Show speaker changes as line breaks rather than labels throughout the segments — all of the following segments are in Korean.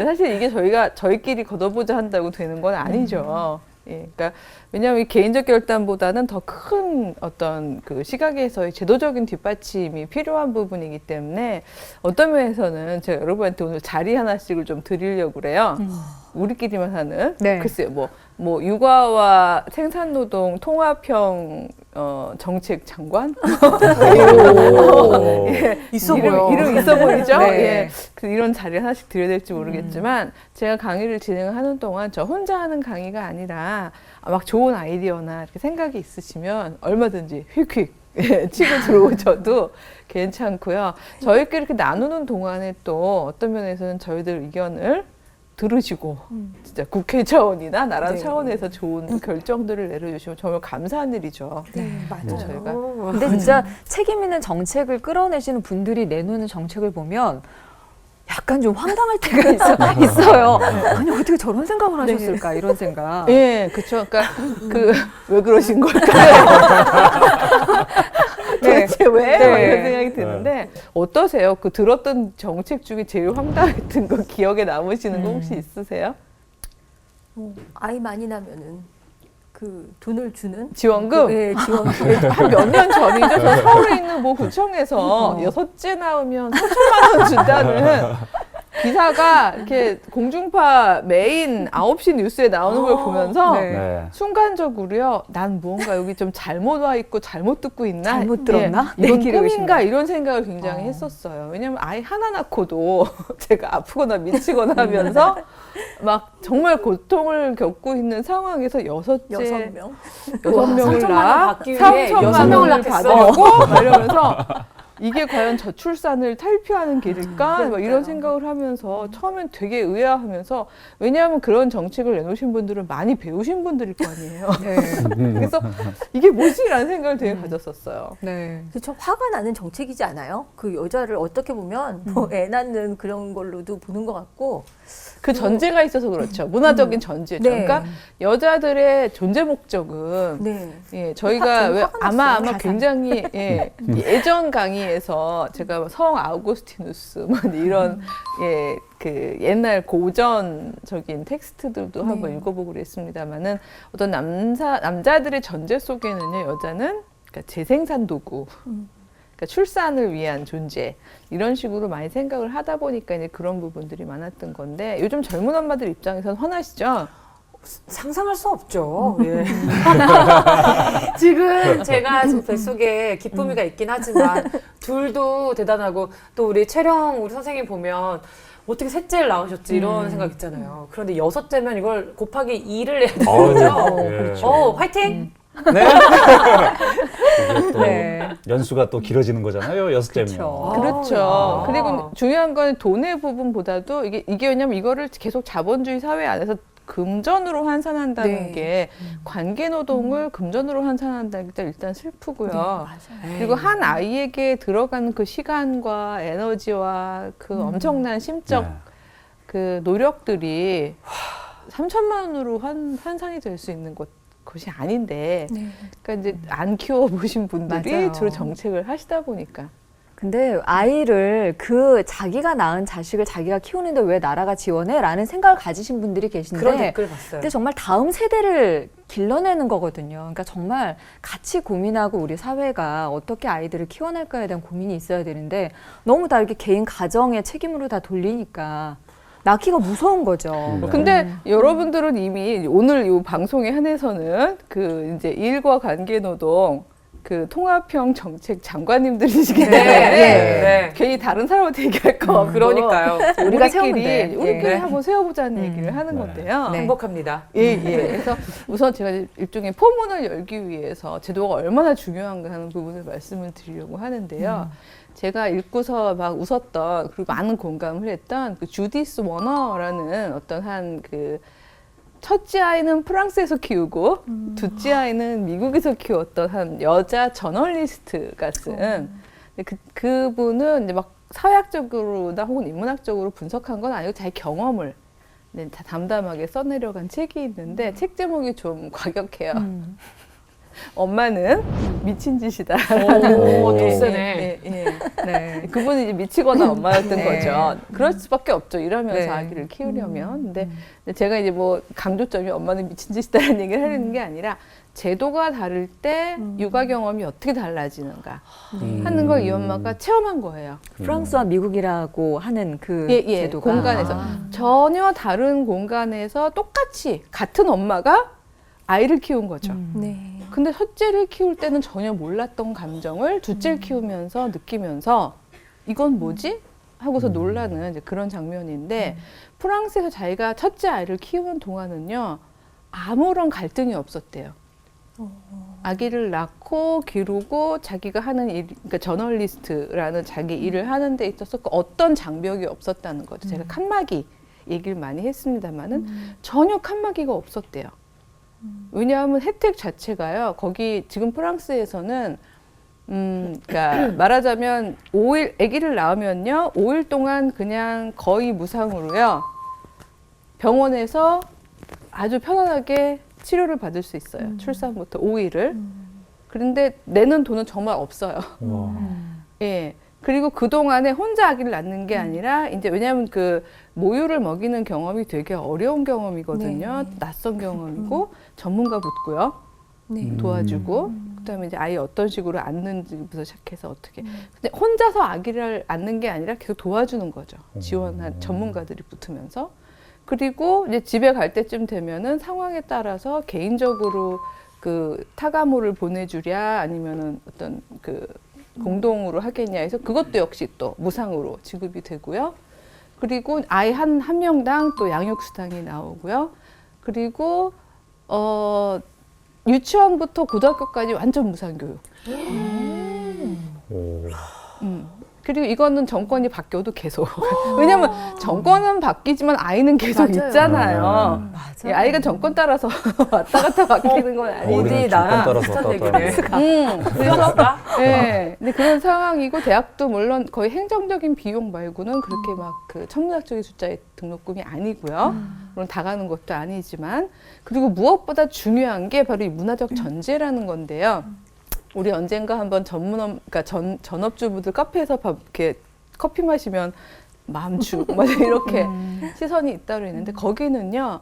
사실 이게 저희끼리 걷어보자 한다고 되는 건 아니죠. 예, 그러니까 왜냐하면 이 개인적 결단보다는 더 큰 어떤 그 시각에서의 제도적인 뒷받침이 필요한 부분이기 때문에 어떤 면에서는 제가 여러분한테 오늘 자리 하나씩을 좀 드리려고 그래요. 우리끼리만 하는.
네.
글쎄요, 뭐 육아와 생산노동 통합형 정책 장관? 예,
있어 보여.
이름 있어 보이죠?
네.
예, 이런 자리 하나씩 드려야 될지 모르겠지만 제가 강의를 진행하는 동안 저 혼자 하는 강의가 아니라 막 좋은 아이디어나 이렇게 생각이 있으시면 얼마든지 휙휙 치고 들어오셔도 괜찮고요. 저희끼리 이렇게 나누는 동안에 또 어떤 면에서는 저희들 의견을 들으시고 진짜 국회 차원이나 나라
네.
차원에서 좋은 결정들을 내려주시면 정말 감사한 일이죠.
네, 맞아요.
저희가
근데 진짜 책임 있는 정책을 끌어내시는 분들이 내놓는 정책을 보면 약간 좀 황당할 때가 있어요. 아니 어떻게 저런 생각을 하셨을까 이런 생각.
예, 그렇죠. 그러니까 왜 그러신 걸까요? 도대체 왜?
네.
막 이런 생각이 드는데 어떠세요? 그 들었던 정책 중에 제일 황당했던 거 기억에 남으시는 거 혹시 있으세요?
아이 많이 나면은 그 돈을 주는
지원금?
네, 지원금.
한 몇 년 전이죠. 저 서울에 있는 뭐 구청에서 여섯째 나오면 4천만 원 준다는 기사가 이렇게 공중파 메인 9시 뉴스에 나오는 걸 보면서
네.
순간적으로요. 난 무언가 여기 좀 잘못 와 있고 잘못 듣고 있나?
잘못 들었나?
예, 이건
내
꿈인가?
기록이신가?
이런 생각을 굉장히 했었어요. 왜냐면 아이 하나 낳고도 제가 아프거나 미치거나 하면서 막 정말 고통을 겪고 있는 상황에서 여섯째
6명.
6명을
3천만 원
낳아
받기 위해
3천만
6명을
원을
낳겠어.
받으려고 막 이러면서 이게 과연 저출산을 탈피하는 길일까? 막 이런 생각을 하면서 처음엔 되게 의아하면서 왜냐하면 그런 정책을 내놓으신 분들은 많이 배우신 분들일 거 아니에요.
네.
그래서 이게 뭐지라는 생각을 되게 가졌었어요.
네.
그쵸, 화가 나는 정책이지 않아요? 그 여자를 어떻게 보면 뭐 애 낳는 그런 걸로도 보는 것 같고.
그 전제가 있어서 그렇죠. 문화적인 전제죠.
네.
그러니까 여자들의 존재 목적은
네.
예, 저희가
저는
왜
화가
아마
났어요,
아마
가사.
굉장히 예전 강의에서 제가 성 아우구스티누스 뭐 이런 그 옛날 고전적인 텍스트들도 한번 읽어보고 그랬습니다만은 어떤 남자들의 전제 속에는요 여자는 그러니까 재생산 도구. 그러니까 출산을 위한 존재 이런 식으로 많이 생각을 하다 보니까 이제 그런 부분들이 많았던 건데 요즘 젊은 엄마들 입장에서는 화나시죠?
상상할 수 없죠. 예. 지금 제가 지금 뱃속에 기쁨이가 있긴 하지만 둘도 대단하고 또 우리 채령 우리 선생님 보면 어떻게 셋째를 낳으셨지 이런 생각 있잖아요. 그런데 여섯째면 이걸 곱하기 2를 해야 되죠.
그렇죠.
화이팅!
네. 이게 또
네.
연수가 또 길어지는 거잖아요. 여섯째면.
그렇죠.
그렇죠.
야.
그리고 중요한 건 돈의 부분보다도 이게 왜냐면 이거를 계속 자본주의 사회 안에서 금전으로 환산한다는
네.
게 관계 노동을 금전으로 환산한다는 게 일단 슬프고요.
맞아요.
그리고 한 아이에게 들어가는 그 시간과 에너지와 그 엄청난 심적
네.
그 노력들이 3천만 원으로 환산이 될 수 있는 것이 아닌데,
네.
그러니까 이제 안 키워보신 분들이
맞아요.
주로 정책을 하시다 보니까.
근데 아이를 자기가 낳은 자식을 자기가 키우는데 왜 나라가 지원해? 라는 생각을 가지신 분들이 계신데
그런 댓글 봤어요.
근데 정말 다음 세대를 길러내는 거거든요. 그러니까 정말 같이 고민하고 우리 사회가 어떻게 아이들을 키워낼까에 대한 고민이 있어야 되는데 너무 다 이렇게 개인 가정의 책임으로 다 돌리니까 낳기가 무서운 거죠.
근데 여러분들은 이미 오늘 이 방송에 한해서는 그 이제 일과 관계 노동 그 통합형 정책 장관님들이시기 때문에
네.
괜히 다른 사람한테 얘기할 거 없고
그러니까요.
우리가 세우면 돼.
우리끼리
네.
한번 세워보자는 얘기를 하는
네.
건데요.
네.
행복합니다.
예. 그래서 우선 제가 일종의 포문을 열기 위해서 제도가 얼마나 중요한가 하는 부분을 말씀을 드리려고 하는데요. 제가 읽고서 막 웃었던 그리고 많은 공감을 했던 그 주디스 워너라는 어떤 한 그 첫째 아이는 프랑스에서 키우고 둘째 아이는 미국에서 키웠던 한 여자 저널리스트가 쓴 그분은 이제 막 사회학적으로나 혹은 인문학적으로 분석한 건 아니고 자기 경험을 다 담담하게 써내려간 책이 있는데 책 제목이 좀 과격해요. 엄마는 미친 짓이다.
오,
오.
더 세네.
예, 예.
네.
그분이 이제 미치거나 엄마였던
네.
거죠. 그럴 수밖에 없죠. 일하면서
네.
아기를 키우려면. 근데 제가 이제 뭐 강조점이 엄마는 미친 짓이다라는 얘기를 하려는 게 아니라 제도가 다를 때 육아 경험이 어떻게 달라지는가 하는 걸 이 엄마가 체험한 거예요.
프랑스와 미국이라고 하는 그
예, 예.
제도가
공간에서 전혀 다른 공간에서 똑같이 같은 엄마가 아이를 키운 거죠.
네.
근데 첫째를 키울 때는 전혀 몰랐던 감정을 둘째를 키우면서 느끼면서 이건 뭐지? 하고서 놀라는 이제 그런 장면인데 프랑스에서 자기가 첫째 아이를 키우는 동안은요 아무런 갈등이 없었대요. 아기를 낳고 기르고 자기가 하는 일, 그러니까 저널리스트라는 자기 일을 하는 데 있어서 그 어떤 장벽이 없었다는 거죠. 제가 칸막이 얘기를 많이 했습니다마는 전혀 칸막이가 없었대요. 왜냐하면 혜택 자체가요. 거기 지금 프랑스에서는 그러니까 말하자면 5일 아기를 낳으면요 5일 동안 그냥 거의 무상으로요 병원에서 아주 편안하게 치료를 받을 수 있어요. 출산부터 5일을. 그런데 내는 돈은 정말 없어요.
와.
예. 그리고 그동안에 혼자 아기를 낳는 게 아니라 이제 왜냐하면 그 모유를 먹이는 경험이 되게 어려운 경험이거든요.
네.
낯선 경험이고 전문가 붙고요.
네.
도와주고 그다음에 이제 아이 어떤 식으로 앉는지부터 시작해서 어떻게. 근데 혼자서 아기를 앉는 게 아니라 계속 도와주는 거죠. 지원한 전문가들이 붙으면서. 그리고 이제 집에 갈 때쯤 되면은 상황에 따라서 개인적으로 그 타가모를 보내주랴 아니면은 어떤 그 공동으로 하겠냐 해서 그것도 역시 또 무상으로 지급이 되고요. 그리고 아이 한 명당 또 양육수당이 나오고요. 그리고 유치원부터 고등학교까지 완전 무상교육.
오.
그리고 이거는 정권이 바뀌어도 계속. 왜냐면 정권은 바뀌지만 아이는 계속
맞아요.
있잖아요.
맞아요.
예, 아이가 정권 따라서 왔다 갔다 바뀌는 건 아니지.
어디 나라
따라서 왔다 갔다 하는 거.
그래서 네, 근데 그런 상황이고 대학도 물론 거의 행정적인 비용 말고는 그렇게 막 그 천문학적인 숫자의 등록금이 아니고요. 물론 다 가는 것도 아니지만 그리고 무엇보다 중요한 게 바로 이 문화적 전제라는 건데요. 우리 언젠가 한번 그러니까 전업주부들 카페에서 이렇게 커피 마시면 마음 주고 막 이렇게 시선이 있다고 했는데 거기는요.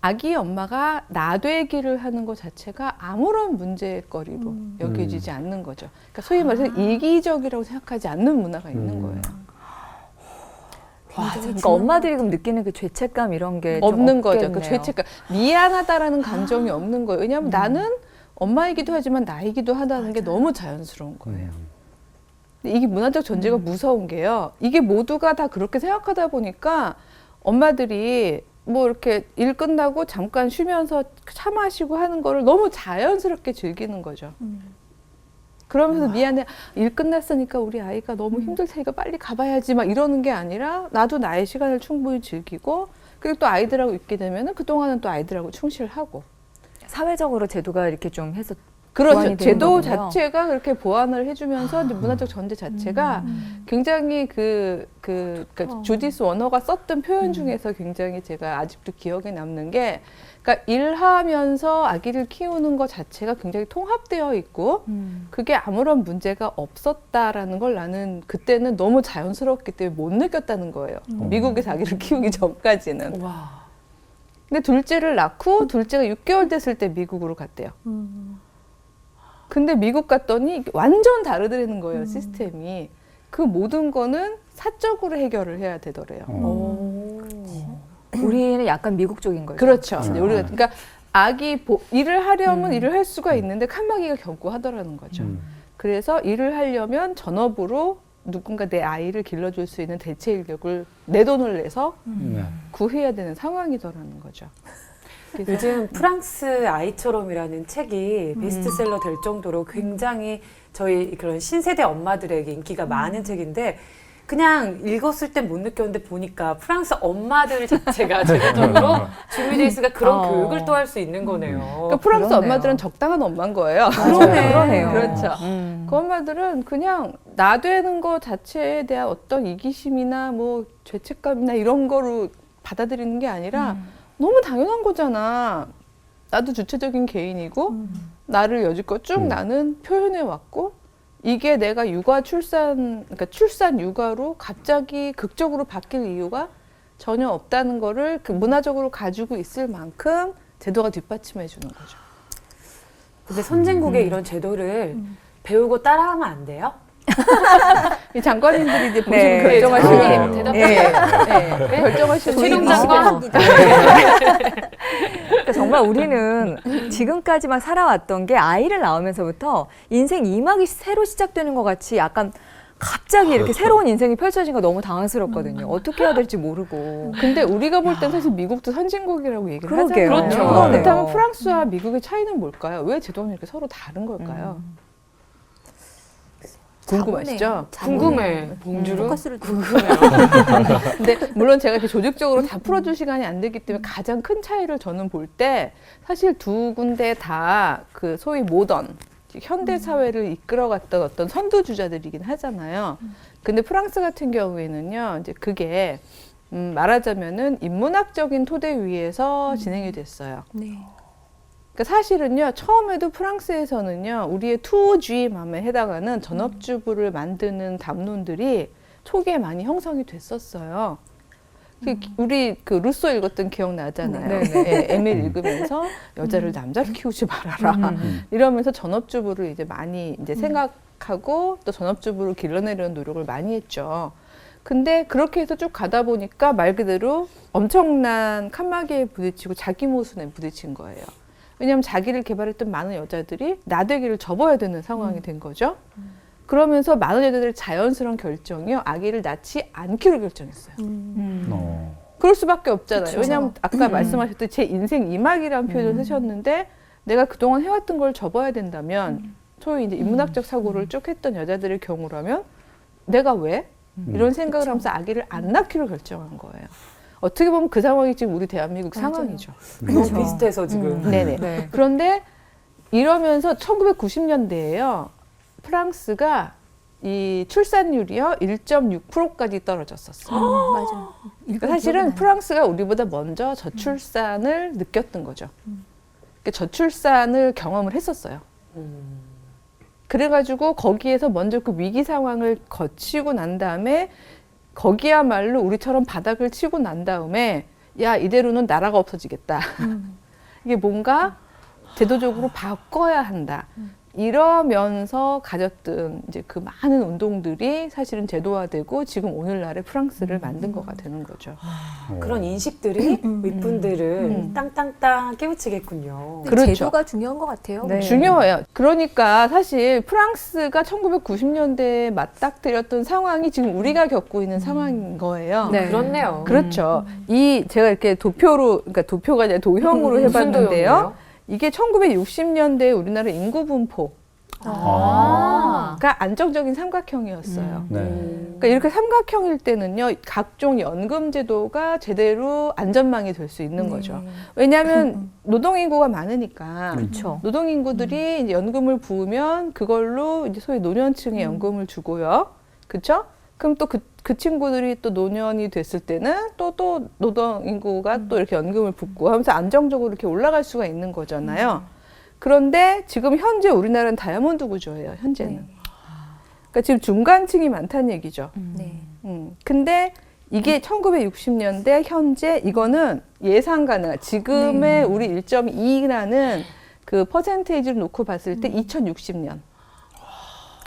아기 엄마가 나되기를 하는 것 자체가 아무런 문제거리로 여겨지지 않는 거죠. 그러니까 소위 말해서 이기적이라고 생각하지 않는 문화가 있는 거예요.
와, 그러니까 엄마들이 그럼 느끼는 그 죄책감 이런 게
없는
좀
거죠. 그
없겠네요.
죄책감, 미안하다라는 감정이 없는 거예요. 왜냐하면 나는 엄마이기도 하지만 나이기도 하다는 게 너무 자연스러운 거예요. 근데 이게 문화적 전제가 무서운 게요. 이게 모두가 다 그렇게 생각하다 보니까 엄마들이 뭐 이렇게 일 끝나고 잠깐 쉬면서 차 마시고 하는 거를 너무 자연스럽게 즐기는 거죠. 그러면서 미안해, 일 끝났으니까 우리 아이가 너무 힘들 테니까 빨리 가봐야지 막 이러는 게 아니라 나도 나의 시간을 충분히 즐기고 그리고 또 아이들하고 있게 되면은 그동안은 또 아이들하고 충실하고
사회적으로 제도가 이렇게 좀 해서
그렇죠.
보완이 되는
제도
거군요.
자체가 그렇게 보완을 해주면서 이제 문화적 전제 자체가 굉장히 그러니까 주디스 워너가 썼던 표현 중에서 굉장히 제가 아직도 기억에 남는 게 그러니까 일하면서 아기를 키우는 것 자체가 굉장히 통합되어 있고 그게 아무런 문제가 없었다라는 걸 나는 그때는 너무 자연스러웠기 때문에 못 느꼈다는 거예요. 미국에서 아기를 키우기 전까지는.
와.
근데 둘째를 낳고 둘째가 6개월 됐을 때 미국으로 갔대요. 근데 미국 갔더니 완전 다르더라는 거예요, 시스템이. 그 모든 거는 사적으로 해결을 해야 되더래요.
우리는 약간 미국적인 거죠.
그렇죠. 이제 우리가 그러니까 일을 하려면 일을 할 수가 있는데 칸막이가 견고하더라는 거죠. 그래서 일을 하려면 전업으로 누군가 내 아이를 길러줄 수 있는 대체 인력을 내 돈을 내서
네.
구해야 되는 상황이더라는 거죠. 그래서
요즘 프랑스 아이처럼이라는 책이 베스트셀러 될 정도로 굉장히 저희 그런 신세대 엄마들에게 인기가 많은 책인데 그냥 읽었을 땐 못 느꼈는데 보니까 프랑스 엄마들 자체가 제도적으로 준비되어 있으니까 그런 교육을 또 할 수 있는 거네요.
그러니까 프랑스
그러네요.
엄마들은 적당한 엄마인 거예요.
그러네요.
그렇죠. 그 엄마들은 그냥 나되는 거 자체에 대한 어떤 이기심이나 뭐 죄책감이나 이런 거로 받아들이는 게 아니라 너무 당연한 거잖아. 나도 주체적인 개인이고 나를 여지껏 쭉 나는 표현해 왔고 이게 내가 육아 출산 그러니까 출산 육아로 갑자기 극적으로 바뀔 이유가 전혀 없다는 거를 그 문화적으로 가지고 있을 만큼 제도가 뒷받침해 주는 거죠.
근데 선진국의 이런 제도를 배우고 따라하면 안 돼요?
이 장관님들이 이제 보시고
네.
결정하시는
네.
대답 결정하시는
최종
분이
장관?
있으시죠.
그러니까 정말 우리는 지금까지만 살아왔던 게 아이를 낳으면서부터 인생 2막이 새로 시작되는 것 같이 약간 갑자기 이렇게 새로운 인생이 펼쳐지니까 너무 당황스럽거든요. 어떻게 해야 될지 모르고.
근데 우리가 볼 땐 사실 미국도 선진국이라고 얘기를
그러게요.
하잖아요.
그렇죠.
그렇다면 프랑스와 미국의 차이는 뭘까요? 왜 제도는 이렇게 서로 다른 걸까요? 궁금하시죠?
궁금해. 봉주루?
포커스를
궁금해요.
근데 물론 제가 이렇게 조직적으로 다 풀어줄 시간이 안 되기 때문에 가장 큰 차이를 저는 볼 때 사실 두 군데 다 그 소위 모던 현대 사회를 이끌어갔던 어떤 선두주자들이긴 하잖아요. 근데 프랑스 같은 경우에는요, 이제 그게 말하자면은 인문학적인 토대 위에서 진행이 됐어요.
네.
그러니까 사실은요, 처음에도 프랑스에서는요, 우리의 2G맘에 해당하는 전업주부를 만드는 담론들이 초기에 많이 형성이 됐었어요. 우리 그 루소 읽었던 기억 나잖아요.
네, 네.
예, 에밀 읽으면서 여자를 남자로 키우지 말아라. 이러면서 전업주부를 이제 많이 이제 생각하고 또 전업주부를 길러내려는 노력을 많이 했죠. 근데 그렇게 해서 쭉 가다 보니까 말 그대로 엄청난 칸막이에 부딪히고 자기 모순에 부딪힌 거예요. 왜냐하면 자기를 개발했던 많은 여자들이 나되기를 접어야 되는 상황이 된 거죠. 그러면서 많은 여자들의 자연스러운 결정이요. 아기를 낳지 않기로 결정했어요. 그럴 수밖에 없잖아요.
그쵸.
왜냐하면 아까 말씀하셨듯이 제 인생 2막이라는 표현을 쓰셨는데 내가 그동안 해왔던 걸 접어야 된다면 소위 이제 인문학적 사고를 쭉 했던 여자들의 경우라면 내가 왜? 이런 생각을 하면서 아기를 안 낳기로 결정한 거예요. 어떻게 보면 그 상황이 지금 우리 대한민국 상황이죠.
너무 비슷해서 지금.
네네.
네.
그런데 이러면서 1990년대에요. 프랑스가 이 출산율이요 1.6%까지 떨어졌었어요.
맞아.
그러니까 사실은 프랑스가 우리보다 먼저 저출산을 느꼈던 거죠. 그러니까 저출산을 경험을 했었어요. 그래가지고 거기에서 먼저 그 위기 상황을 거치고 난 다음에 거기야말로 우리처럼 바닥을 치고 난 다음에 야 이대로는 나라가 없어지겠다. 이게 뭔가 제도적으로 바꿔야 한다. 이러면서 가졌던 이제 그 많은 운동들이 사실은 제도화되고 지금 오늘날의 프랑스를 만든 거가 되는 거죠.
그런 인식들이 윗분들을 땅땅땅 깨우치겠군요.
그렇죠.
제도가 중요한 것 같아요.
네.
중요해요. 그러니까 사실 프랑스가 1990년대에 맞닥뜨렸던 상황이 지금 우리가 겪고 있는 상황인 거예요.
네.
그렇네요.
그렇죠. 이 제가 이렇게 도표로 그러니까 도표가 아니라 도형으로
무슨
해봤는데요.
도형이에요?
이게 1960년대 우리나라 인구 분포가 안정적인 삼각형이었어요.
네.
그러니까 이렇게 삼각형일 때는요, 각종 연금 제도가 제대로 안전망이 될 수 있는 거죠. 왜냐하면 노동인구가 많으니까
그렇죠.
노동인구들이 이제 연금을 부으면 그걸로 이제 소위 노년층에 연금을 주고요. 그렇죠? 그럼 또 그 친구들이 또 노년이 됐을 때는 또 노동인구가 또 이렇게 연금을 붓고 하면서 안정적으로 이렇게 올라갈 수가 있는 거잖아요. 그런데 지금 현재 우리나라는 다이아몬드 구조예요, 현재는. 그러니까 지금 중간층이 많다는 얘기죠.
네.
근데 이게 1960년대 현재 이거는 예상 가능한 지금의 우리 1.2라는 그 퍼센테이지를 놓고 봤을 때 2060년.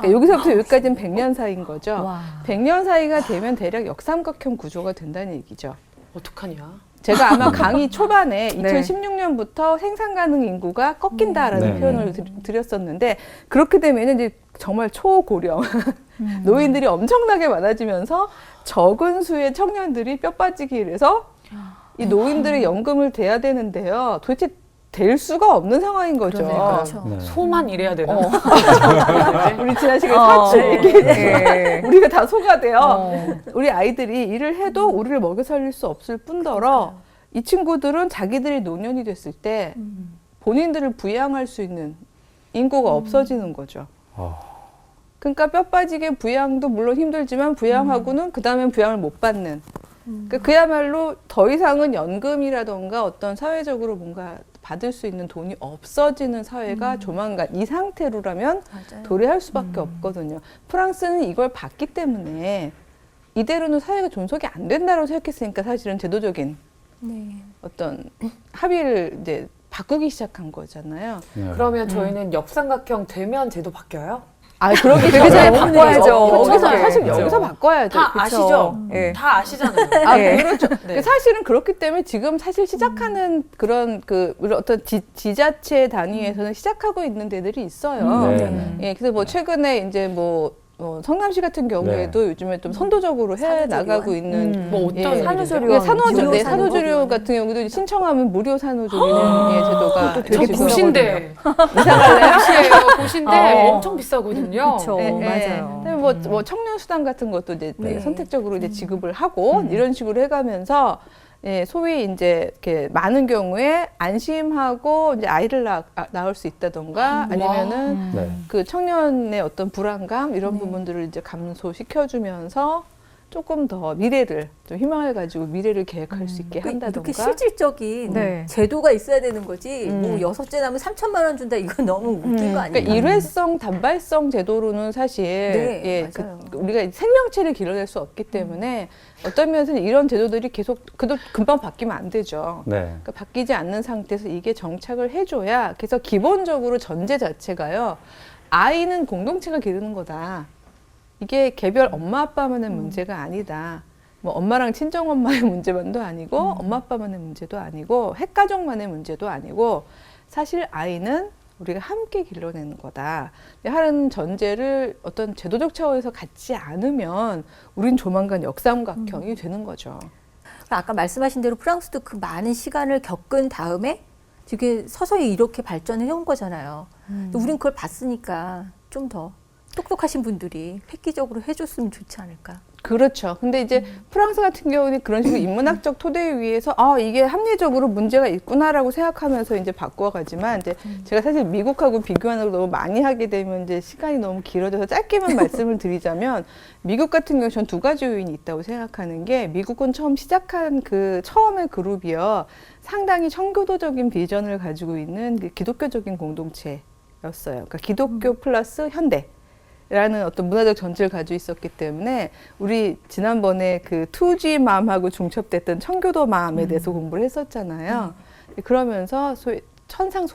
그러니까 여기서부터 여기까지는 100년 사이인 거죠.
와.
100년 사이가 되면 대략 역삼각형 구조가 된다는 얘기죠.
어떡하냐?
제가 아마 강의 초반에
네.
2016년부터 생산 가능 인구가 꺾인다라는
네.
표현을 드렸었는데 그렇게 되면 이제 정말 초고령 노인들이 엄청나게 많아지면서 적은 수의 청년들이 뼈 빠지기 일해서 이 노인들의 연금을 대야 되는데요. 도대체 될 수가 없는 상황인 거죠.
그렇죠.
네.
소만 일해야 되나?
우리 지난 시간에
어,
사치 얘기했는데
네.
우리가 다 속아돼요. 우리 아이들이 일을 해도 우리를 먹여 살릴 수 없을 뿐더러 이 친구들은 자기들이 노년이 됐을 때 본인들을 부양할 수 있는 인구가 없어지는 거죠. 그러니까 뼈 빠지게 부양도 물론 힘들지만 부양하고는 그 다음엔 부양을 못 받는. 그러니까 그야말로 더 이상은 연금이라던가 어떤 사회적으로 뭔가 받을 수 있는 돈이 없어지는 사회가 조만간 이 상태로라면
맞아요.
도래할 수밖에 없거든요. 프랑스는 이걸 봤기 때문에 이대로는 사회가 존속이 안 된다고 생각했으니까 사실은 제도적인
네.
어떤 합의를 이제 바꾸기 시작한 거잖아요.
네.
그러면 저희는 역삼각형 되면 제도 바뀌어요?
아, 그러기
되게 잘 바꿔야죠.
여기서
어떻게.
사실
그렇죠.
여기서 바꿔야죠.
다
그쵸?
아시죠?
예.
다 아시잖아요.
아,
네.
그렇죠.
네.
사실은 그렇기 때문에 지금 사실 시작하는 그런 우리 어떤 지자체 단위에서는 시작하고 있는 데들이 있어요.
네.
예, 그래서 뭐 최근에 이제 성남시 같은 경우에도 요즘에 좀 선도적으로 해 나가고 있는
뭐 어떤
예,
산후조리원,
예, 산후조리원
무료
산후조리원 같은 경우도 신청하면 무료 산후조리원 예, 제도가
저
지금
고신데
이사갈래요?
고시예요. 고신데
어.
엄청 비싸거든요.
그렇죠.
예, 예.
맞아요.
그다음에 뭐 청년 수당 같은 것도 이제
네.
선택적으로 이제 지급을 하고 이런 식으로 해가면서 예, 소위 이제 이렇게 많은 경우에 안심하고 이제 아이를 낳을 수 있다던가 아니면은
네.
그 청년의 어떤 불안감 이런 부분들을 이제 감소시켜주면서 조금 더 미래를 좀 희망을 가지고 미래를 계획할 수 있게
이렇게
한다던가.
실질적인
네.
제도가 있어야 되는 거지. 뭐 6째 나면 3천만 원 준다. 이건 너무 웃긴 거 아니에요?
그러니까 일회성 단발성 제도로는 사실
네,
예,
맞아요.
우리가 생명체를 길러낼 수 없기 때문에 어떤 면에서는 이런 제도들이 계속 그도 금방 바뀌면 안 되죠.
네.
그러니까 바뀌지 않는 상태에서 이게 정착을 해줘야 그래서 기본적으로 전제 자체가요. 아이는 공동체가 기르는 거다. 이게 개별 엄마 아빠만의 문제가 아니다. 뭐 엄마랑 친정 엄마의 문제만도 아니고 엄마 아빠만의 문제도 아니고 핵가족만의 문제도 아니고 사실 아이는 우리가 함께 길러내는 거다. 하는 전제를 어떤 제도적 차원에서 갖지 않으면 우린 조만간 역삼각형이 되는 거죠.
아까 말씀하신 대로 프랑스도 그 많은 시간을 겪은 다음에 이게 서서히 이렇게 발전을 해온 거잖아요. 또 우린 그걸 봤으니까 좀 더 똑똑하신 분들이 획기적으로 해줬으면 좋지 않을까.
그렇죠. 근데 이제 프랑스 같은 경우는 그런 식으로 인문학적 토대 위에서 이게 합리적으로 문제가 있구나라고 생각하면서 이제 바꿔가지만 이제 제가 사실 미국하고 비교하는 걸 너무 많이 하게 되면 이제 시간이 너무 길어져서 짧게만 말씀을 드리자면 미국 같은 경우 전 2가지 요인이 있다고 생각하는 게 미국은 처음 시작한 그 처음의 그룹이요. 상당히 청교도적인 비전을 가지고 있는 그 기독교적인 공동체였어요. 그러니까 기독교 플러스 현대. 라는 어떤 문화적 전체를 가지고 있었기 때문에 우리 지난번에 그 투지맘하고 중첩됐던 청교도 맘에 대해서 공부를 했었잖아요. 그러면서 소위 천상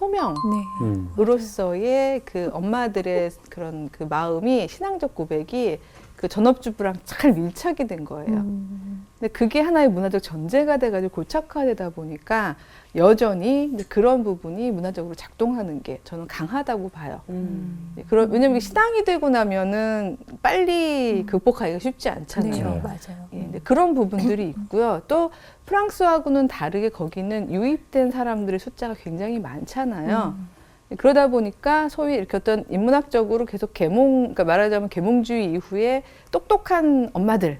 소명으로서의 그 엄마들의 그런 그 마음이 신앙적 고백이 그 전업주부랑 잘 밀착이 된 거예요. 근데 그게 하나의 문화적 전제가 돼가지고 고착화되다 보니까 여전히 이제 그런 부분이 문화적으로 작동하는 게 저는 강하다고 봐요. 왜냐면 신앙이 되고 나면은 빨리 극복하기가 쉽지 않잖아요.
네,
네.
맞아요.
예, 근데 그런 부분들이 있고요. 또 프랑스하고는 다르게 거기는 유입된 사람들의 숫자가 굉장히 많잖아요. 그러다 보니까 소위 이렇게 어떤 인문학적으로 계속 그러니까 말하자면 계몽주의 이후에 똑똑한 엄마들,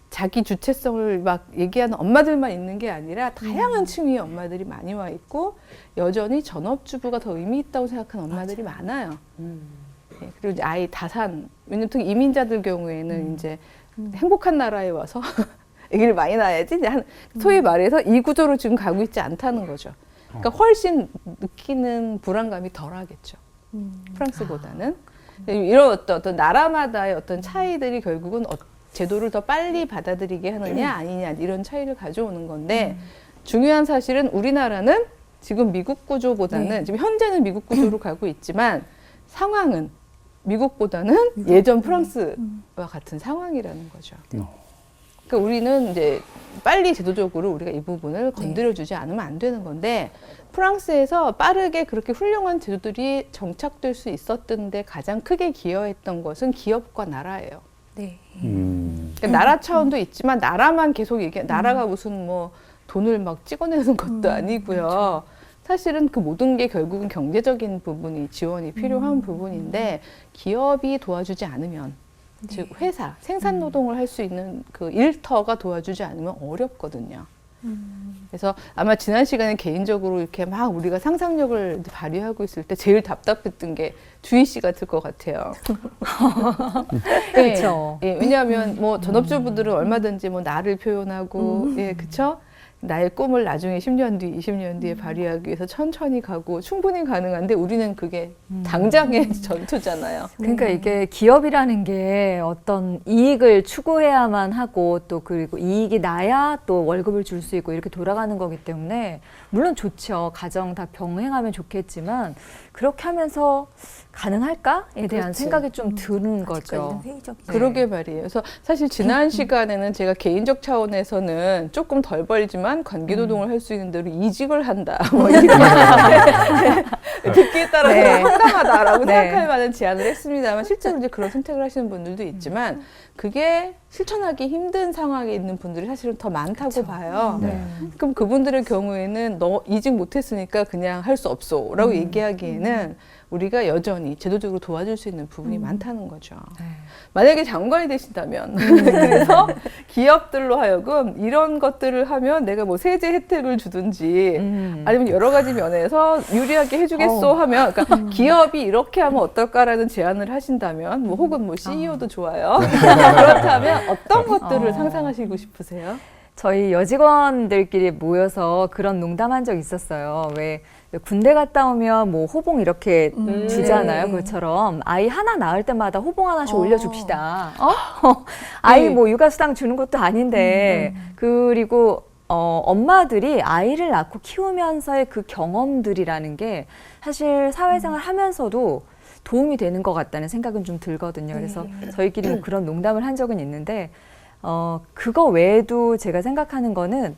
자기 주체성을 막 얘기하는 엄마들만 있는 게 아니라 다양한 층위의 엄마들이 많이 와 있고 여전히 전업주부가 더 의미 있다고 생각하는 엄마들이 많아요. 예, 그리고 이제 아이 다산, 왜냐면 특히 이민자들 경우에는 이제 행복한 나라에 와서 아기를 많이 낳아야지 소위 말해서 이 구조로 지금 가고 있지 않다는 거죠. 그러니까 훨씬 느끼는 불안감이 덜하겠죠. 프랑스보다는. 이런 어떤 나라마다의 어떤 차이들이 결국은 제도를 더 빨리 받아들이게 하느냐 아니냐 이런 차이를 가져오는 건데 중요한 사실은 우리나라는 지금 미국 구조보다는 지금 현재는 미국 구조로 가고 있지만 상황은 미국보다는 예전 프랑스와 같은 상황이라는 거죠. 그러니까 우리는 이제 빨리 제도적으로 우리가 이 부분을 건드려주지 않으면 안 되는 건데 프랑스에서 빠르게 그렇게 훌륭한 제도들이 정착될 수 있었던 데 가장 크게 기여했던 것은 기업과 나라예요.
네.
그러니까 나라 차원도 있지만 나라만 계속 나라가 무슨 뭐 돈을 막 찍어내는 것도 아니고요. 사실은 그 모든 게 결국은 경제적인 부분이 지원이 필요한 부분인데 기업이 도와주지 않으면 즉 회사 생산 노동을 할 수 있는 그 일터가 도와주지 않으면 어렵거든요. 그래서 아마 지난 시간에 개인적으로 이렇게 막 우리가 상상력을 발휘하고 있을 때 제일 답답했던 게 주희 씨 같을 것 같아요.
그렇죠.
예, 왜냐하면 뭐 전업주부들은 얼마든지 뭐 나를 표현하고 예, 그렇죠. 나의 꿈을 나중에 10년 뒤, 20년 뒤에 발휘하기 위해서 천천히 가고 충분히 가능한데 우리는 그게 당장의 전투잖아요.
그러니까 이게 기업이라는 게 어떤 이익을 추구해야만 하고 또 그리고 이익이 나야 또 월급을 줄 수 있고 이렇게 돌아가는 거기 때문에 물론 좋죠. 가정 다 병행하면 좋겠지만 그렇게 하면서 가능할까에 대한
그렇지.
생각이 좀 드는
아직까지는
거죠.
회의적이죠.
그러게 말이에요. 그래서 사실 지난 시간에는 제가 개인적 차원에서는 조금 덜 벌지만 관계노동을 할 수 있는 대로 이직을 한다. 뭐 이런 듣기에 따라서
네.
황당하다라고
네.
생각할 만한 제안을 했습니다만 실제로 이제 그런 선택을 하시는 분들도 있지만 그게 실천하기 힘든 상황에 있는 분들이 사실은 더 많다고 봐요.
네.
그럼 그분들의 경우에는 너 이직 못했으니까 그냥 할 수 없어라고 얘기하기에는 우리가 여전히 제도적으로 도와줄 수 있는 부분이 많다는 거죠.
네.
만약에 장관이 되신다면 그래서 기업들로 하여금 이런 것들을 하면 내가 뭐 세제 혜택을 주든지 아니면 여러 가지 면에서 유리하게 해주겠소 하면 그러니까 기업이 이렇게 하면 어떨까라는 제안을 하신다면 뭐 혹은 뭐 CEO도 좋아요. 그렇다면 어떤 것들을 상상하시고 싶으세요?
저희 여직원들끼리 모여서 그런 농담한 적 있었어요. 왜 군대 갔다 오면 뭐 호봉 이렇게 주잖아요. 그것처럼 아이 하나 낳을 때마다 호봉 하나씩 올려줍시다. 아이 뭐 육아수당 주는 것도 아닌데 그리고 엄마들이 아이를 낳고 키우면서의 그 경험들이라는 게 사실 사회생활 하면서도 도움이 되는 것 같다는 생각은 좀 들거든요. 그래서 저희끼리 뭐 그런 농담을 한 적은 있는데 그거 외에도 제가 생각하는 거는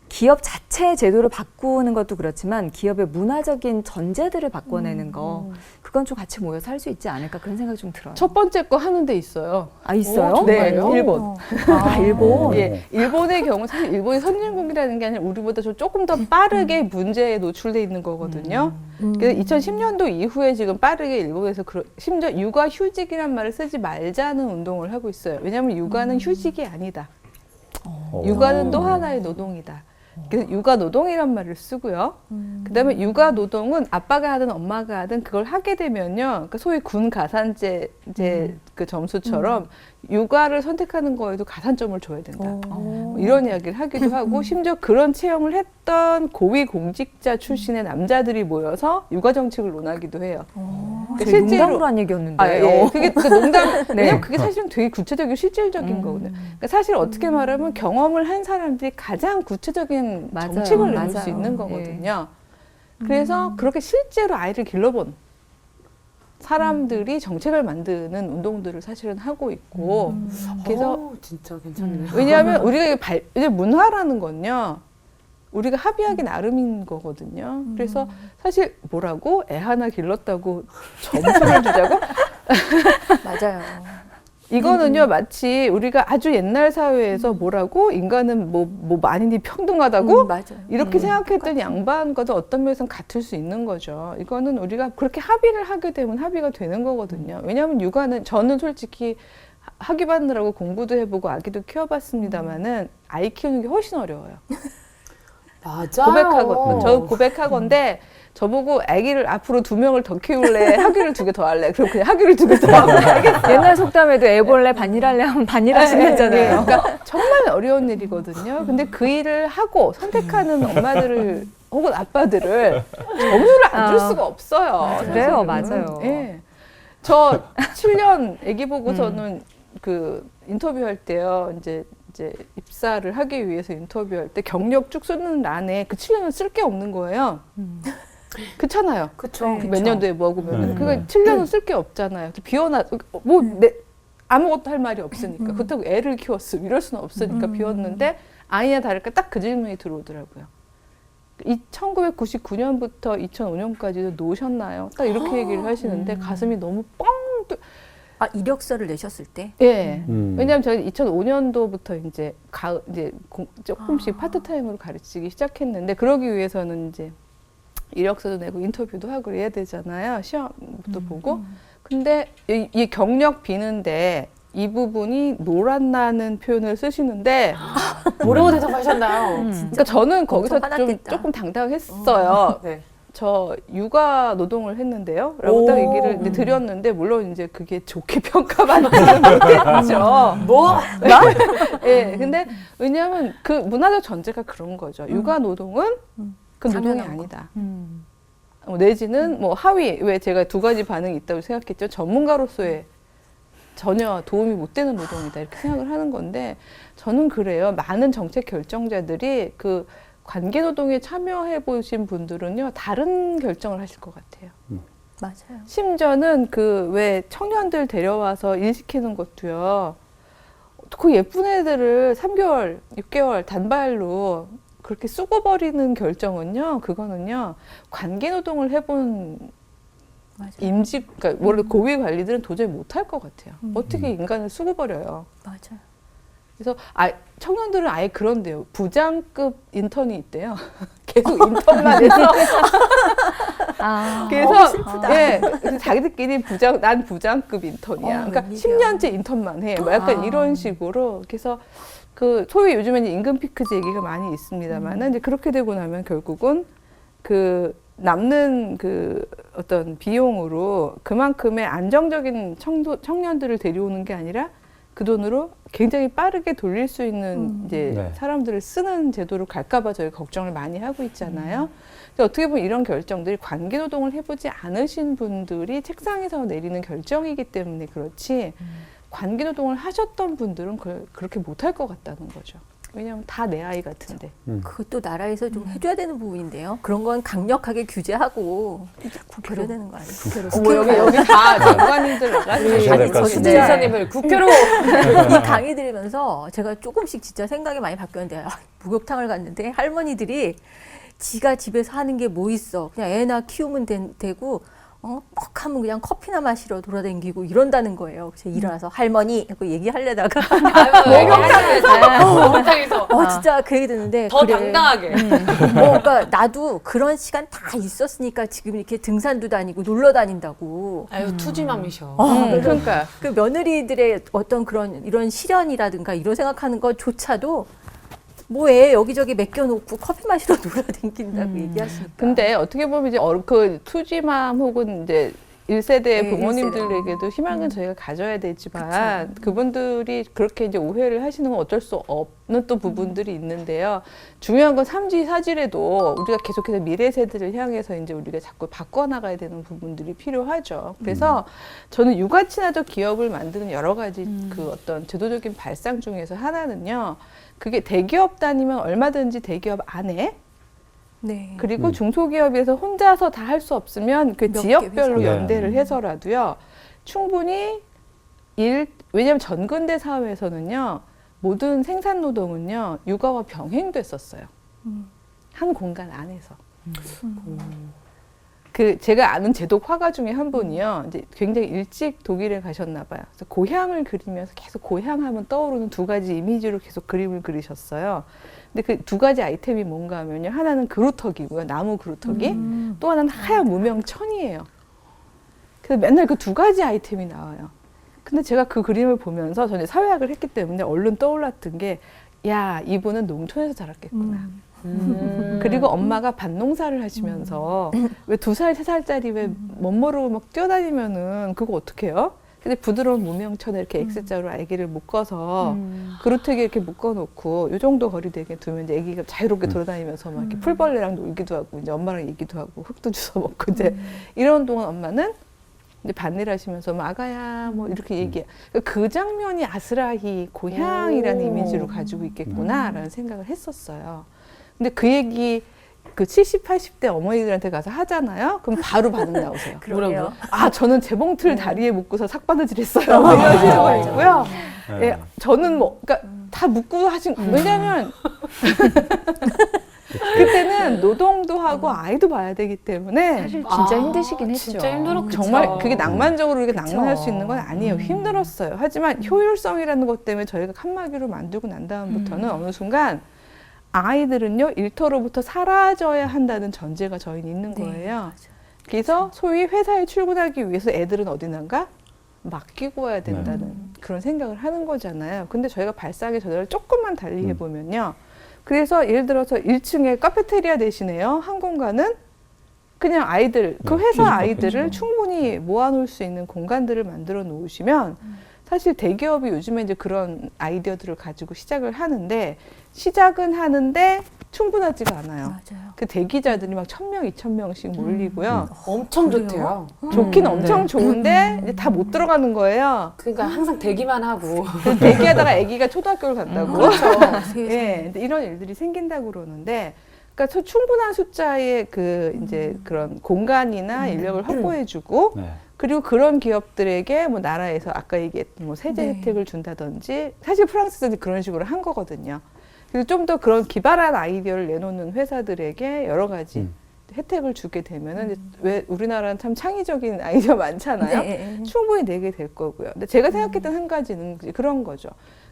기업 자체의 제도를 바꾸는 것도 그렇지만 기업의 문화적인 전제들을 바꿔내는 거 그건 좀 같이 모여서 할 수 있지 않을까 그런 생각이 좀 들어요.
첫 번째 거 하는 데 있어요.
아 있어요?
네,
정말요?
일본.
아 일본.
예, 일본의 경우 사실 일본이 선진국이라는 게 아니라 우리보다 조금 더 빠르게 문제에 노출돼 있는 거거든요. 그래서 2010년도 이후에 지금 빠르게 일본에서 심지어 육아 휴직이란 말을 쓰지 말자는 운동을 하고 있어요. 왜냐하면 육아는 휴직이 아니다. 육아는 또 하나의 노동이다. 그래서 육아 노동이란 말을 쓰고요. 그다음에 육아 노동은 아빠가 하든 엄마가 하든 그걸 하게 되면요, 그러니까 소위 군 가산제 이제 그 점수처럼 육아를 선택하는 거에도 가산점을 줘야 된다. 뭐 이런 이야기를 하기도 하고 심지어 그런 체험을 했던 고위 공직자 출신의 남자들이 모여서 육아 정책을 논하기도 해요.
되게 농담으로 한 얘기였는데.
아, 예. 그게 그 농담.
네.
왜냐면 그게 사실은 되게 구체적이고 실질적인 거거든요. 그러니까 사실 어떻게 말하면 경험을 한 사람들이 가장 구체적인
맞아요.
정책을 내릴 수
맞아요.
있는 거거든요. 그래서 그렇게 실제로 아이를 길러본 사람들이 정책을 만드는 운동들을 사실은 하고 있고 그래서
진짜 괜찮네.
왜냐하면 우리가 이제 문화라는 건요. 우리가 합의하기 나름인 거거든요. 그래서 사실 뭐라고 애 하나 길렀다고 점수를 주자고?
맞아요.
이거는요 마치 우리가 아주 옛날 사회에서 뭐라고 인간은 뭐 만인이 평등하다고
맞아요.
이렇게 생각했던 양반과도 어떤 면에서는 같을 수 있는 거죠. 이거는 우리가 그렇게 합의를 하게 되면 합의가 되는 거거든요. 왜냐하면 육아는 저는 솔직히 학위 받느라고 공부도 해보고 아기도 키워봤습니다마는 아이 키우는 게 훨씬 어려워요.
맞아요.
저는 고백하건데 저보고 아기를 앞으로 2명을 더 키울래? 학위를 2개 더 할래? 그럼 그냥 학위를 2개 더 하면
옛날 속담에도 애 볼래 반일할래 하면 반일하시면 되잖아요.
그러니까 정말 어려운 일이거든요. 근데 그 일을 하고 선택하는 엄마들을 혹은 아빠들을 점수를 안 줄 수가 없어요.
그래요,
사실은.
맞아요.
예. 저 7년 아기 보고서는 그 인터뷰할 때요. 이제 입사를 하기 위해서 인터뷰할 때 경력 쭉 쓰는 란에 그 7년은 쓸 게 없는 거예요. 그렇잖아요.
그쵸.
몇 년도에 뭐하고 몇 년.
네.
그거 7년은 쓸 게 없잖아요. 비워놔 아무것도 할 말이 없으니까. 그렇다고 애를 키웠음 이럴 수는 없으니까 비웠는데 아니나 다를까 딱 그 질문이 들어오더라고요. 1999년부터 2005년까지도 노셨나요? 딱 이렇게 얘기를 하시는데 가슴이 너무 뻥
아, 이력서를 내셨을 때?
예. 왜냐하면 저희 2005년도부터 이제 조금씩 파트타임으로 가르치기 시작했는데 그러기 위해서는 이제 이력서도 내고 인터뷰도 하고 그래야 되잖아요. 시험도 보고. 근데 이 경력 비는데 이 부분이 노란나는 표현을 쓰시는데
뭐라고 대답하셨나요?
그러니까 저는 거기서
엄청 화났겠다.
조금 당당했어요.
네.
저 육아 노동을 했는데요. 라고 딱 얘기를 이제 드렸는데, 물론 이제 그게 좋게 평가받지는 못했죠.
뭐?
예, 근데 왜냐하면 그 문화적 전제가 그런 거죠. 육아 노동은 그 노동이
당연한 거.
아니다. 내지는 뭐 하위, 왜 제가 두 가지 반응이 있다고 생각했죠. 전문가로서의 전혀 도움이 못 되는 노동이다 이렇게 생각을 하는 건데, 저는 그래요. 많은 정책 결정자들이 그 관계 노동에 참여해 보신 분들은요, 다른 결정을 하실 것 같아요.
맞아요.
심지어는 그 왜 청년들 데려와서 일 시키는 것도요, 그 예쁜 애들을 3개월, 6개월 단발로 그렇게 쓰고 버리는 결정은요, 그거는요, 관계 노동을 해본
맞아요.
임직, 그러니까 원래 고위 관리들은 도저히 못할 것 같아요. 어떻게 인간을 쓰고 버려요.
맞아요.
그래서 청년들은 아예 그런데요. 부장급 인턴이 있대요. 계속 인턴만 해서. 그래서 예, 그래서 자기들끼리 난 부장급 인턴이야. 그러니까
웬일이야.
10년째 인턴만 해. 뭐 약간 이런 식으로. 그래서 그 소위 요즘에 이제 임금 피크제 얘기가 많이 있습니다만은 이제 그렇게 되고 나면 결국은 그 남는 그 어떤 비용으로 그만큼의 안정적인 청년들을 데려오는 게 아니라 그 돈으로 굉장히 빠르게 돌릴 수 있는 이제
네.
사람들을 쓰는 제도로 갈까봐 저희가 걱정을 많이 하고 있잖아요. 근데 어떻게 보면 이런 결정들이 관계 노동을 해보지 않으신 분들이 책상에서 내리는 결정이기 때문에 그렇지, 관계 노동을 하셨던 분들은 그렇게 못할 것 같다는 거죠. 왜냐하면 다 내 아이 같은데.
그것도 나라에서 좀 해줘야 되는 부분인데요. 그런 건 강력하게 규제하고 그래야 되는 거 아니에요?
어머, 여기 다 장관님들 나가시네.
하셔야 될것
저
같습니다.
진짜
이사님을 국회로
이 강의 들으면서 제가 조금씩 진짜 생각이 많이 바뀌었는데, 목욕탕을 갔는데 할머니들이 지가 집에서 하는 게 뭐 있어. 그냥 애나 키우면 되고, 뻑 하면 그냥 커피나 마시러 돌아다니고 이런다는 거예요. 그래서 일어나서 할머니 하고 얘기하려다가
목욕탕에서
진짜 그 얘기 듣는데
더 당당하게.
그러니까 나도 그런 시간 다 있었으니까 지금 이렇게 등산도 다니고 놀러 다닌다고.
아유 투지맘이셔.
그러니까
그 며느리들의 어떤 이런 시련이라든가 이런 생각하는 것조차도 뭐에 여기저기 맡겨놓고 커피 마시러 놀아다닌다고 얘기하시니까.
근데 어떻게 보면 이제 그 투지맘 혹은 이제 1세대
네,
부모님들에게도 희망은 저희가 가져야 되지만, 그분들이 그렇게 이제 오해를 하시는 건 어쩔 수 없는 또 부분들이 있는데요. 중요한 건 사질에도 우리가 계속해서 미래 세대를 향해서 이제 우리가 자꾸 바꿔나가야 되는 부분들이 필요하죠. 그래서 저는 육아 친화적 기업을 만드는 여러 가지 그 어떤 제도적인 발상 중에서 하나는요, 그게 대기업 다니면 얼마든지 대기업 안에,
네.
그리고 중소기업에서 혼자서 다 할 수 없으면 그
몇
지역별로
개 회사.
연대를 해서라도요, 충분히 왜냐하면 전근대 사회에서는요, 모든 생산 노동은요, 육아와 병행됐었어요. 한 공간 안에서. 그 제가 아는 제독 화가 중에 한 분이요, 이제 굉장히 일찍 독일에 가셨나 봐요. 그래서 고향을 그리면서 계속 고향하면 떠오르는 두 가지 이미지로 계속 그림을 그리셨어요. 근데 그 두 가지 아이템이 뭔가 하면요, 하나는 그루터기고요, 나무 그루터기. 또 하나는 하얀 무명천이에요. 그래서 맨날 그 두 가지 아이템이 나와요. 근데 제가 그 그림을 보면서 저는 사회학을 했기 때문에 얼른 떠올랐던 게, 야, 이분은 농촌에서 자랐겠구나. 그리고 엄마가 밭농사를 하시면서 왜 2살, 3살짜리 왜 멋모르고 막 뛰어다니면은 그거 어떡해요? 근데 부드러운 무명천에 이렇게 X자로 아기를 묶어서 그루터기 이렇게 묶어놓고 요 정도 거리 되게 두면 이제 아기가 자유롭게 돌아다니면서 막 이렇게 풀벌레랑 놀기도 하고 이제 엄마랑 얘기도 하고 흙도 주워 먹고 이제 이런 동안 엄마는 이제 밭일 하시면서 뭐 아가야 뭐 이렇게 얘기해. 그 장면이 아스라히 고향이라는 이미지로 가지고 있겠구나라는 생각을 했었어요. 근데 그 얘기 그 70, 80대 어머니들한테 가서 하잖아요. 그럼 바로 반응 나오세요.
그러게요.
아, 저는 재봉틀 다리에 묶고서 삭바느질 했어요. 뭐 이런 식으로 있고요.
네.
예, 저는 뭐, 그러니까 다 묶고 하신, 왜냐면 그때는 노동도 하고 아이도 봐야 되기 때문에
사실 진짜 힘드시긴 했죠.
진짜 힘들었겠죠.
정말 그게 낭만적으로 우리가
그쵸.
낭만할 수 있는 건 아니에요. 힘들었어요. 하지만 효율성이라는 것 때문에 저희가 칸막이로 만들고 난 다음부터는 어느 순간 아이들은요, 일터로부터 사라져야 한다는 전제가 저희는 있는 거예요. 그래서 소위 회사에 출근하기 위해서 애들은 어디난가 맡기고 와야 된다는 그런 생각을 하는 거잖아요. 근데 저희가 발상의 전환을 조금만 달리 해보면요. 그래서 예를 들어서 1층에 카페테리아 대신에요, 한 공간은 그냥 아이들, 그 회사
뒤집어
아이들을
놓죠.
충분히 모아놓을 수 있는 공간들을 만들어 놓으시면 사실 대기업이 요즘에 이제 그런 아이디어들을 가지고 시작을 하는데 시작은 하는데 충분하지가 않아요.
맞아요.
그 대기자들이 막 1,000명, 2,000명씩 몰리고요.
엄청
그래요?
좋대요.
좋긴 엄청
네.
좋은데 이제 다 못 들어가는 거예요.
그러니까 항상 대기만 하고.
그래서 대기하다가 아기가 초등학교를 간다고.
그렇죠.
예, 근데 이런 일들이 생긴다고 그러는데, 그러니까 충분한 숫자의 그 이제 그런 공간이나 인력을 확보해주고,
네.
그리고 그런 기업들에게 뭐 나라에서 아까 얘기했던 뭐 세제
네.
혜택을 준다든지, 사실 프랑스도 그런 식으로 한 거거든요. 그래서 좀 더 그런 기발한 아이디어를 내놓는 회사들에게 여러 가지 혜택을 주게 되면은 이제 왜 우리나라는 참 창의적인 아이디어 많잖아요.
네.
충분히 내게 될 거고요. 근데 제가 생각했던 한 가지는 그런 거죠.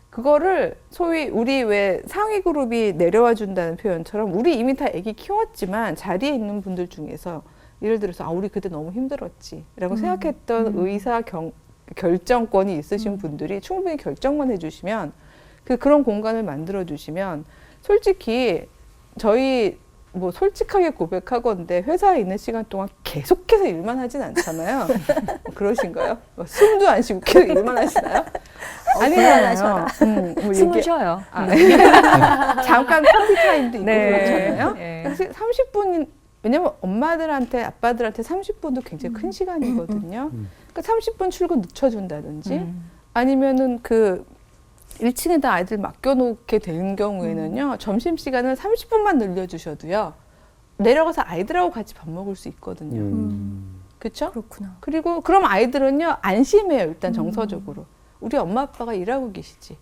그거를 소위 우리 왜 상위 그룹이 내려와 준다는 표현처럼 우리 이미 다 아기 키웠지만 자리에 있는 분들 중에서 예를 들어서 우리 그때 너무 힘들었지라고 생각했던 결정권이 있으신 분들이 충분히 결정만 해주시면 그런 공간을 만들어 주시면 솔직히 저희 뭐 솔직하게 고백하건데 회사에 있는 시간 동안 계속해서 일만 하진 않잖아요. 그러신가요? 숨도 안 쉬고 계속 일만 하시나요? 아니잖아요. 뭐
숨을 쉬어요.
잠깐 커피 타임도 있고
네.
그렇잖아요.
네.
사실 30분 왜냐면 엄마들한테 아빠들한테 30분도 굉장히 큰 시간이거든요. 그러니까 30분 출근 늦춰준다든지 아니면은 그 1층에다 아이들 맡겨놓게 되는 경우에는요, 점심시간을 30분만 늘려주셔도요, 내려가서 아이들하고 같이 밥 먹을 수 있거든요. 그렇죠?
그렇구나.
그리고 그럼 아이들은요, 안심해요, 일단 정서적으로. 우리 엄마 아빠가 일하고 계시지.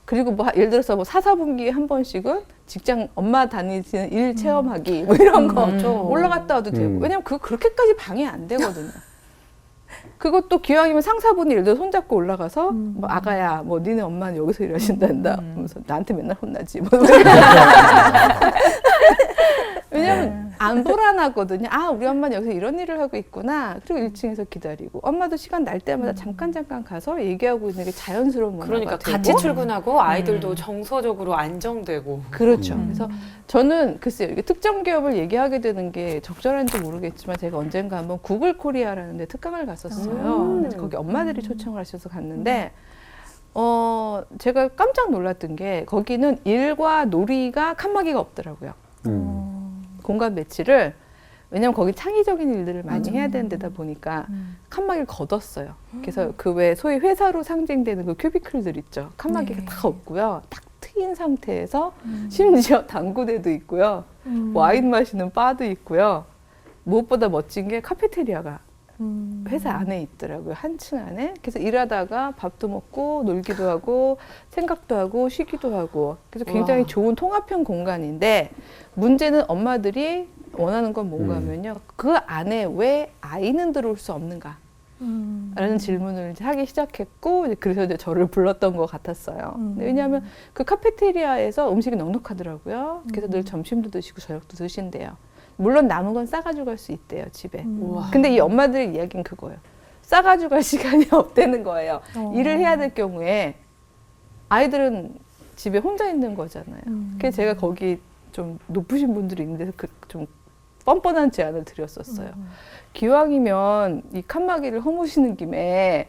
그리고 뭐 예를 들어서 뭐 4, 4분기에 한 번씩은 직장 엄마 다니시는 일 체험하기 뭐 이런 거 올라갔다 와도 되고. 왜냐면 그렇게까지 방해 안 되거든요. 그것도 기왕이면 상사분이 예를 들어 손잡고 올라가서 뭐 아가야 뭐 니네 엄마는 여기서 일하신단다 하면서 나한테 맨날 혼나지 뭐 왜냐면 안 불안하거든요. 우리 엄마는 여기서 이런 일을 하고 있구나. 그리고 1층에서 기다리고 엄마도 시간 날 때마다 잠깐 가서 얘기하고 있는 게 자연스러운 문화가
그러니까
되고.
같이 출근하고 아이들도 정서적으로 안정되고.
그렇죠. 그래서 저는 글쎄요, 이게 특정 기업을 얘기하게 되는 게 적절한지 모르겠지만 제가 언젠가 한번 구글 코리아라는 데 특강을 갔었어요. 그래서 거기 엄마들이 초청을 하셔서 갔는데 제가 깜짝 놀랐던 게 거기는 일과 놀이가 칸막이가 없더라고요. 공간 배치를 왜냐면 거기 창의적인 일들을 많이 해야 되는 데다 보니까 칸막이를 걷었어요. 그래서 그 왜 소위 회사로 상징되는 그 큐비클들 있죠. 칸막이가 다 없고요. 딱 트인 상태에서 심지어 당구대도 있고요. 와인 마시는 바도 있고요. 무엇보다 멋진 게 카페테리아가 회사 안에 있더라고요. 한 층 안에. 그래서 일하다가 밥도 먹고 놀기도 하고 생각도 하고 쉬기도 하고. 그래서 굉장히 좋은 통합형 공간인데 문제는 엄마들이 원하는 건 뭔가 하면요. 그 안에 왜 아이는 들어올 수 없는가? 라는 질문을 이제 하기 시작했고 이제 그래서 이제 저를 불렀던 것 같았어요. 왜냐하면 그 카페테리아에서 음식이 넉넉하더라고요. 그래서 늘 점심도 드시고 저녁도 드신대요. 물론 남은 건 싸가지고 갈 수 있대요, 집에. 근데 이 엄마들의 이야기는 그거예요. 싸가지고 갈 시간이 없다는 거예요. 일을 해야 될 경우에 아이들은 집에 혼자 있는 거잖아요. 그래서 제가 거기 좀 높으신 분들이 있는 데서 좀 뻔뻔한 제안을 드렸었어요. 기왕이면 이 칸막이를 허무시는 김에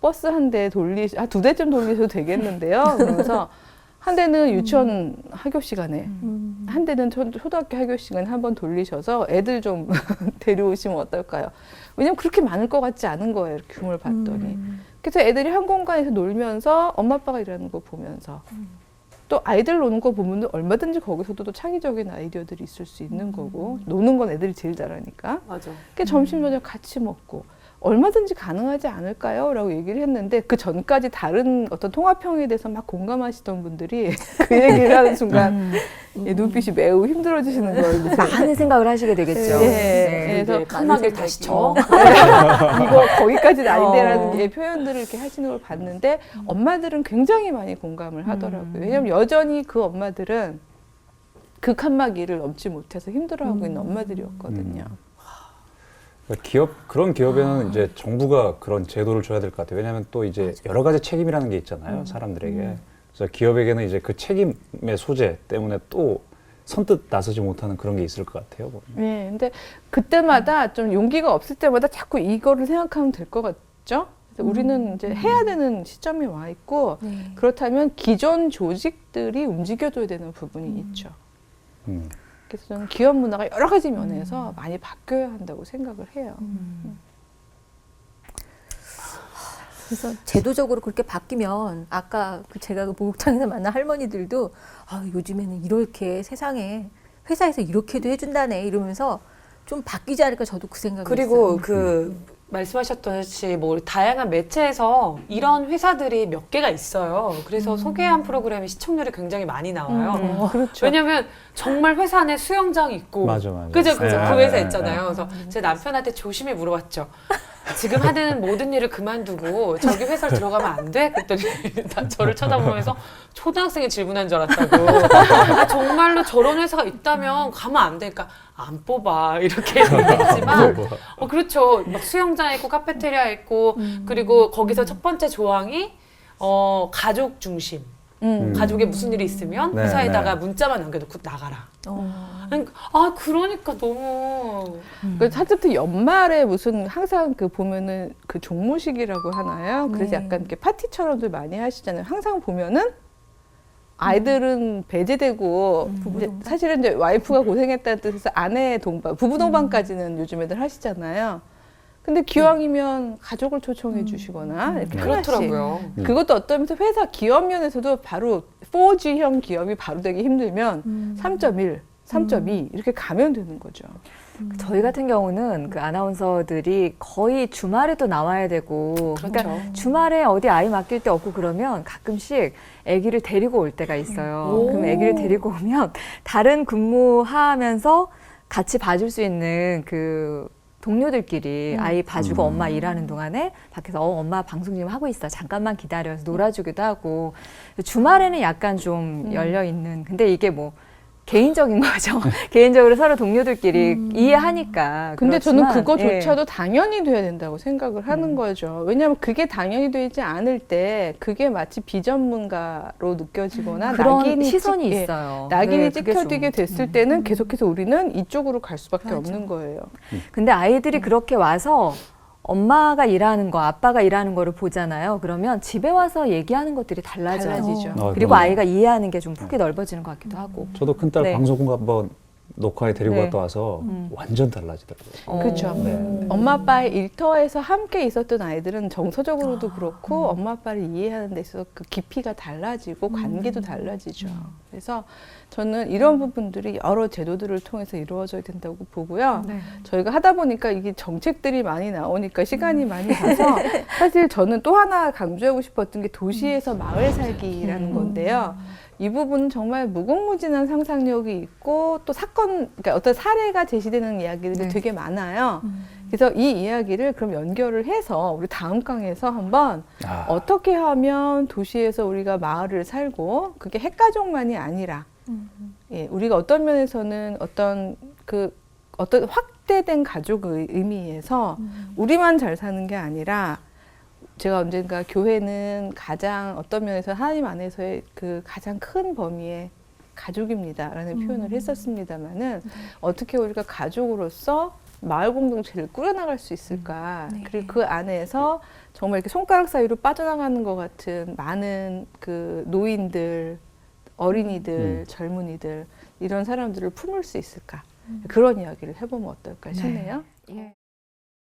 버스 한 대 두 대쯤 돌리셔도 되겠는데요. 그러면서 한 대는 유치원 학교 시간에, 한 대는 초등학교 학교 시간에 한번 돌리셔서 애들 좀 데려오시면 어떨까요? 왜냐면 그렇게 많을 것 같지 않은 거예요. 이렇게 규모를 봤더니. 그래서 애들이 한 공간에서 놀면서 엄마 아빠가 일하는 거 보면서 또 아이들 노는 거 보면 얼마든지 거기서도 또 창의적인 아이디어들이 있을 수 있는 거고 노는 건 애들이 제일 잘하니까.
맞아.
그러니까 점심 저녁 같이 먹고 얼마든지 가능하지 않을까요? 라고 얘기를 했는데 그 전까지 다른 어떤 통합형에 대해서 막 공감하시던 분들이 그 얘기를 하는 순간 눈빛이 매우 힘들어지시는 거예요.
많은 생각을 하시게 되겠죠.
그래서
칸막이를 다시 쳐.
이거 거기까지는 아닌데라는 게 표현들을 이렇게 하시는 걸 봤는데 엄마들은 굉장히 많이 공감을 하더라고요. 왜냐하면 여전히 그 엄마들은 그 칸막이를 넘지 못해서 힘들어하고 있는 엄마들이었거든요.
그런 기업에는 이제 정부가 그런 제도를 줘야 될 것 같아요. 왜냐하면 또 이제 여러 가지 책임이라는 게 있잖아요, 사람들에게. 그래서 기업에게는 이제 그 책임의 소재 때문에 또 선뜻 나서지 못하는 그런 게 있을 것 같아요.
네, 근데 그때마다 좀 용기가 없을 때마다 자꾸 이거를 생각하면 될 것 같죠? 그래서 우리는 이제 해야 되는 시점이 와 있고
네.
그렇다면 기존 조직들이 움직여줘야 되는 부분이 있죠. 그래서 저는 기업 문화가 여러 가지 면에서 많이 바뀌어야 한다고 생각을 해요.
그래서 제도적으로 그렇게 바뀌면 아까 제가 그 목욕탕에서 만난 할머니들도 요즘에는 이렇게 세상에 회사에서 이렇게도 해준다네 이러면서 좀 바뀌지 않을까 저도 그 생각이
그리고
있어요.
그 말씀하셨듯이 뭐 다양한 매체에서 이런 회사들이 몇 개가 있어요. 그래서 소개한 프로그램의 시청률이 굉장히 많이 나와요.
그렇죠.
왜냐면 정말 회사 안에 수영장이 있고
맞아.
그죠?
네,
그
네,
회사
네,
있잖아요. 그래서 제 남편한테 조심히 물어봤죠. 지금 하는 모든 일을 그만두고 저기 회사를 들어가면 안 돼? 그랬더니 저를 쳐다보면서 초등학생이 질문한 줄 알았다고. 정말로 저런 회사가 있다면 가면 안 되니까 안 뽑아 이렇게 얘기했지만 그렇죠. 막 수영장 있고 카페테리아 있고 그리고 거기서 첫 번째 조항이 가족 중심. 가족에 무슨 일이 있으면
네,
회사에다가
네.
문자만 남겨놓고 나가라. 그러니까 너무
그 하여튼 연말에 무슨 항상 그 보면은 그 종무식이라고 하나요? 그래서
네.
약간 이렇게 파티처럼들 많이 하시잖아요. 항상 보면은 아이들은 배제되고 이제 사실은 이제 와이프가 고생했다는 뜻에서 아내 동반, 부부 동반까지는 요즘 애들 하시잖아요. 근데 기왕이면 가족을 초청해 주시거나 이렇게 하나씩.
그렇더라고요.
그것도 어떤 면에서 회사 기업 면에서도 바로 4G형 기업이 바로 되기 힘들면 3.1, 3.2 이렇게 가면 되는 거죠.
저희 같은 경우는 그 아나운서들이 거의 주말에도 나와야 되고,
그렇죠.
그러니까 주말에 어디 아이 맡길 데 없고 그러면 가끔씩 아기를 데리고 올 때가 있어요. 그럼 아기를 데리고 오면 다른 근무하면서 같이 봐줄 수 있는 그 동료들끼리 아이 봐주고 엄마 일하는 동안에 밖에서 엄마 방송 지금 하고 있어 잠깐만 기다려서 놀아주기도 하고 주말에는 약간 좀 열려 있는 근데 이게 뭐 개인적인 거죠. 개인적으로 서로 동료들끼리 이해하니까.
근데
그렇지만,
저는 그거조차도
예.
당연히 돼야 된다고 생각을 하는 거죠. 왜냐하면 그게 당연히 되지 않을 때 그게 마치 비전문가로 느껴지거나
그런
낙인이
시선이
찍- 예,
있어요.
낙인이
네, 그게
찍혀지게
좀,
됐을 때는 계속해서 우리는 이쪽으로 갈 수밖에 없는 거예요.
근데 아이들이 그렇게 와서 엄마가 일하는 거, 아빠가 일하는 거를 보잖아요. 그러면 집에 와서 얘기하는 것들이 달라져요.
달라지죠.
그리고
그럼요.
아이가 이해하는 게 좀 폭이 넓어지는 것 같기도 하고.
저도 큰딸
네.
방송국 한번 녹화에 데리고
네.
갔다 와서 완전 달라지더라고요.
그렇죠.
네.
엄마 아빠의 일터에서 함께 있었던 아이들은 정서적으로도 그렇고 엄마 아빠를 이해하는 데 있어서 그 깊이가 달라지고 관계도 달라지죠. 그래서 저는 이런 부분들이 여러 제도들을 통해서 이루어져야 된다고 보고요.
네.
저희가 하다 보니까 이게 정책들이 많이 나오니까 시간이 많이 가서 사실 저는 또 하나 강조하고 싶었던 게 도시에서 마을 살기라는 건데요. 이 부분은 정말 무궁무진한 상상력이 있고 또 사건, 그러니까 어떤 사례가 제시되는 이야기들이
네.
되게 많아요. 그래서 이 이야기를 그럼 연결을 해서 우리 다음 강에서 한번 어떻게 하면 도시에서 우리가 마을을 살고 그게 핵가족만이 아니라 예, 우리가 어떤 면에서는 어떤 확대된 가족의 의미에서 우리만 잘 사는 게 아니라 제가 언젠가 교회는 가장 어떤 면에서 하나님 안에서의 그 가장 큰 범위의 가족입니다라는 표현을 했었습니다마는 어떻게 우리가 가족으로서 마을 공동체를 꾸려나갈 수 있을까? 그리고 그 안에서 정말 이렇게 손가락 사이로 빠져나가는 것 같은 많은 그 노인들, 어린이들, 젊은이들 이런 사람들을 품을 수 있을까? 그런 이야기를 해보면 어떨까 싶네요.
예.